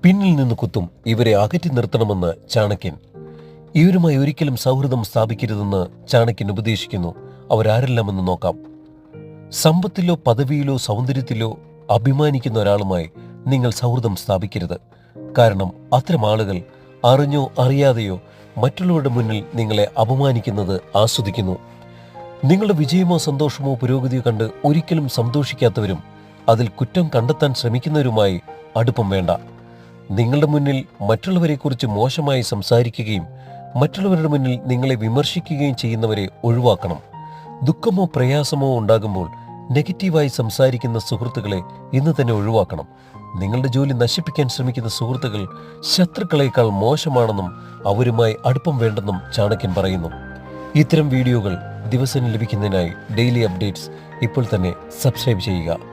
പിന്നിൽ നിന്ന് കുത്തും, ഇവരെ അകറ്റി നിർത്തണമെന്ന് ചാണക്യൻ. ഇവരുമായി ഒരിക്കലും സൗഹൃദം സ്ഥാപിക്കരുതെന്ന് ചാണക്യൻ ഉപദേശിക്കുന്നു. അവരാരെല്ലാമെന്ന് നോക്കാം. സമ്പത്തിലോ പദവിയിലോ സൗന്ദര്യത്തിലോ അഭിമാനിക്കുന്ന ഒരാളുമായി നിങ്ങൾ സൗഹൃദം സ്ഥാപിക്കരുത്. കാരണം അത്തരം ആളുകൾ അറിഞ്ഞോ അറിയാതെയോ മറ്റുള്ളവരുടെ മുന്നിൽ നിങ്ങളെ അപമാനിക്കുന്നത് ആസ്വദിക്കുന്നു. നിങ്ങളുടെ വിജയമോ സന്തോഷമോ പുരോഗതിയോ കണ്ട് ഒരിക്കലും സന്തോഷിക്കാത്തവരും അതിൽ കുറ്റം കണ്ടെത്താൻ ശ്രമിക്കുന്നവരുമായി അടുപ്പം വേണ്ട. നിങ്ങളുടെ മുന്നിൽ മറ്റുള്ളവരെക്കുറിച്ച് മോശമായി സംസാരിക്കുകയും മറ്റുള്ളവരുടെ മുന്നിൽ നിങ്ങളെ വിമർശിക്കുകയും ചെയ്യുന്നവരെ ഒഴിവാക്കണം. ദുഃഖമോ പ്രയാസമോ ഉണ്ടാകുമ്പോൾ നെഗറ്റീവായി സംസാരിക്കുന്ന സുഹൃത്തുക്കളെ ഇന്ന് തന്നെ ഒഴിവാക്കണം. നിങ്ങളുടെ ജോലി നശിപ്പിക്കാൻ ശ്രമിക്കുന്ന സുഹൃത്തുക്കൾ ശത്രുക്കളേക്കാൾ മോശമാണെന്നും അവരുമായി അടുപ്പം വേണ്ടെന്നും ചാണക്യൻ പറയുന്നു. ഇത്തരം വീഡിയോകൾ ദിവസേന ലഭിക്കുന്നതിനായി ഡെയിലി അപ്ഡേറ്റ്സ് ഇപ്പോൾ തന്നെ സബ്സ്ക്രൈബ് ചെയ്യുക.